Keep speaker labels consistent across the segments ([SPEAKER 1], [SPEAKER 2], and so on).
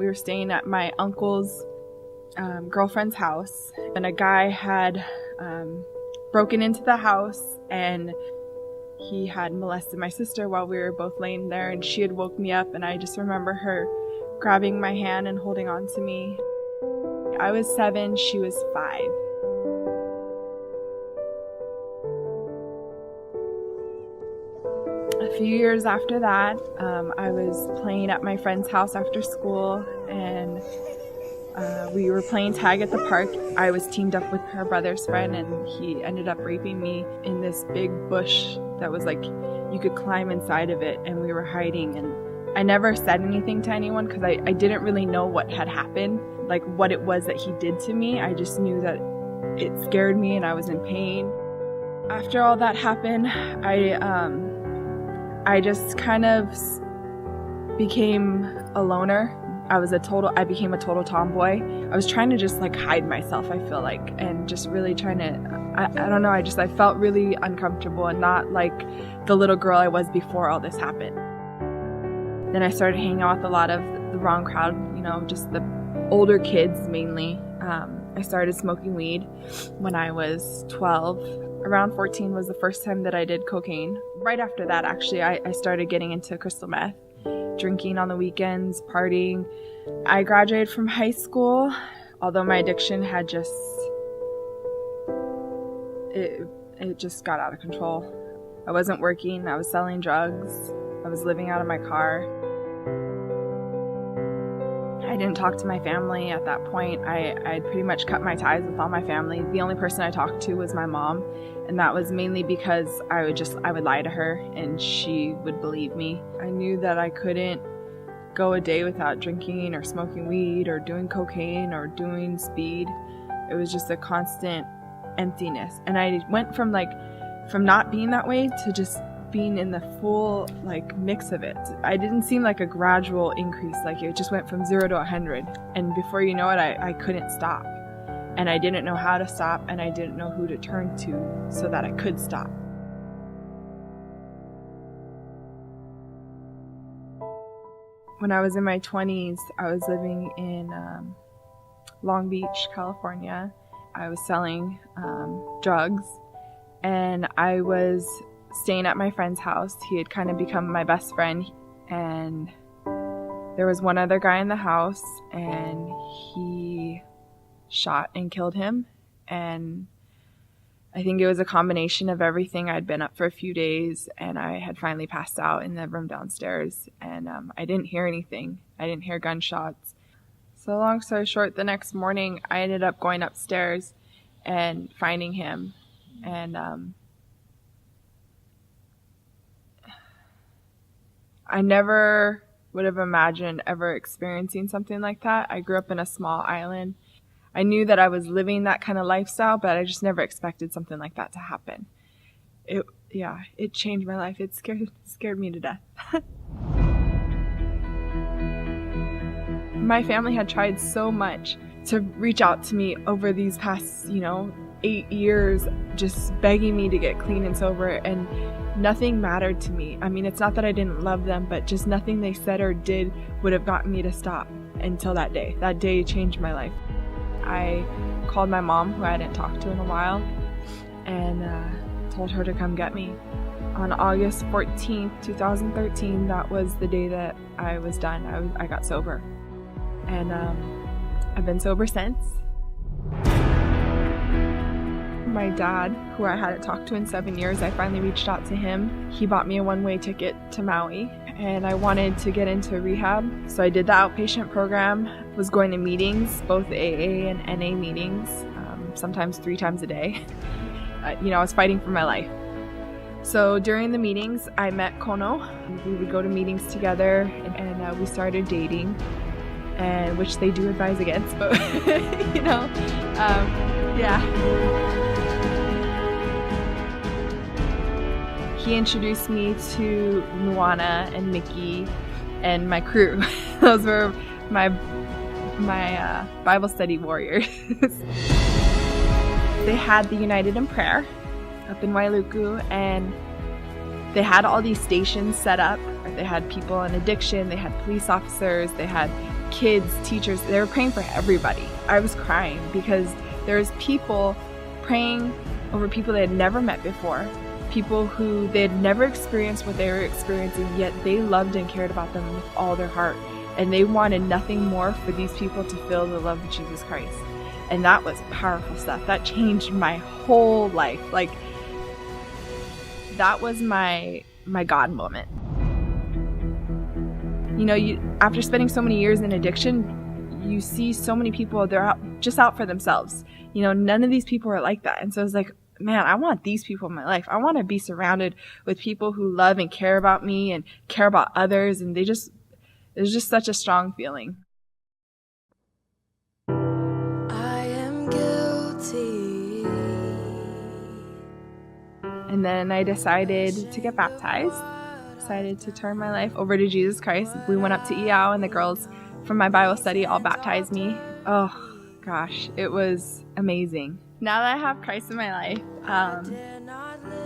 [SPEAKER 1] We were staying at my uncle's girlfriend's house, and a guy had broken into the house, and he had molested my sister while we were both laying there, and she had woke me up, and I just remember her grabbing my hand and holding on to me. I was 7, she was 5. A few years after that, I was playing at my friend's house after school, and we were playing tag at the park. I was teamed up with her brother's friend, and he ended up raping me in this big bush that was like you could climb inside of it, and we were hiding. And I never said anything to anyone because I didn't really know what had happened, like what it was that he did to me. I just knew that it scared me and I was in pain. After all that happened, I just kind of became a loner. I became a total tomboy. I was trying to just like hide myself, I feel like, and just really trying to, I don't know, I felt really uncomfortable and not like the little girl I was before all this happened. Then I started hanging out with a lot of the wrong crowd, just the older kids mainly. I started smoking weed when I was 12. Around 14 was the first time that I did cocaine. Right after that, actually, I started getting into crystal meth, drinking on the weekends, partying. I graduated from high school, although my addiction had it just got out of control. I wasn't working, I was selling drugs, I was living out of my car. I didn't talk to my family at that point. I'd pretty much cut my ties with all my family. The only person I talked to was my mom, and that was mainly because I would lie to her and she would believe me. I knew that I couldn't go a day without drinking or smoking weed or doing cocaine or doing speed. It was just a constant emptiness. And I went from not being that way to just being in the full mix of it. I didn't seem like a gradual increase, like it just went from 0 to 100, and before you know it, I couldn't stop, and I didn't know how to stop, and I didn't know who to turn to so that I could stop. When I was in my 20s, I was living in Long Beach, California. I was selling drugs, and I was staying at my friend's house. He had kind of become my best friend, and there was one other guy in the house, and he shot and killed him. And I think it was a combination of everything. I'd been up for a few days, and I had finally passed out in the room downstairs, and I didn't hear anything. I didn't hear gunshots. So long story short, the next morning I ended up going upstairs and finding him, and I never would have imagined ever experiencing something like that. I grew up in a small island. I knew that I was living that kind of lifestyle, but I just never expected something like that to happen. It changed my life. It scared me to death. My family had tried so much to reach out to me over these past, 8 years, just begging me to get clean and sober, and nothing mattered to me. I mean, it's not that I didn't love them, but just nothing they said or did would have gotten me to stop until that day. That day changed my life. I called my mom, who I hadn't talked to in a while, and told her to come get me. On August 14th, 2013, that was the day that I was done. I got sober. And I've been sober since. My dad, who I hadn't talked to in 7 years, I finally reached out to him. He bought me a one-way ticket to Maui, and I wanted to get into rehab. So I did the outpatient program, was going to meetings, both AA and NA meetings, sometimes 3 times a day. I was fighting for my life. So during the meetings, I met Kono. We would go to meetings together, and we started dating, and which they do advise against, but yeah. He introduced me to Moana and Mickey and my crew. Those were my Bible study warriors. They had the United in Prayer up in Wailuku, and they had all these stations set up. They had people in addiction, they had police officers, they had kids, teachers, they were praying for everybody. I was crying because there's people praying over people they had never met before, people who they had never experienced what they were experiencing, yet they loved and cared about them with all their heart. And they wanted nothing more for these people to feel the love of Jesus Christ. And that was powerful stuff. That changed my whole life. Like, that was my God moment. You know, after spending so many years in addiction, you see so many people, they're just out for themselves. You know, none of these people are like that. And so it's like, man, I want these people in my life. I want to be surrounded with people who love and care about me and care about others. And it was just such a strong feeling. And then I decided to get baptized, decided to turn my life over to Jesus Christ. We went up to Iao and the girls from my Bible study all baptized me. Oh gosh, it was amazing. Now that I have Christ in my life,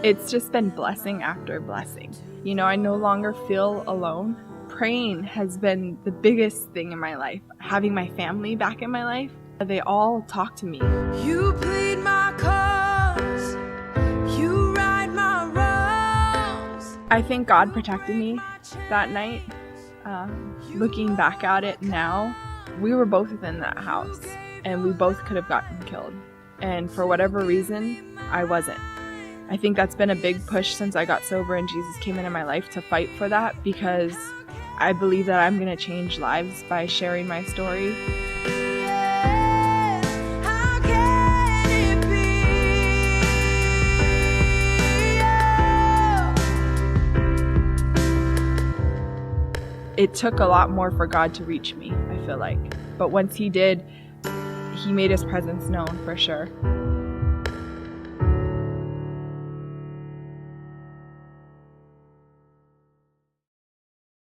[SPEAKER 1] it's just been blessing after blessing. You know, I no longer feel alone. Praying has been the biggest thing in my life. Having my family back in my life, they all talk to me. You plead my cause. You right my wrongs. I think God protected me that night. Looking back at it now, we were both within that house and we both could have gotten killed. And for whatever reason, I wasn't. I think that's been a big push since I got sober and Jesus came into my life to fight for that, because I believe that I'm going to change lives by sharing my story. It took a lot more for God to reach me, I feel like. But once He did, He made His presence known for sure.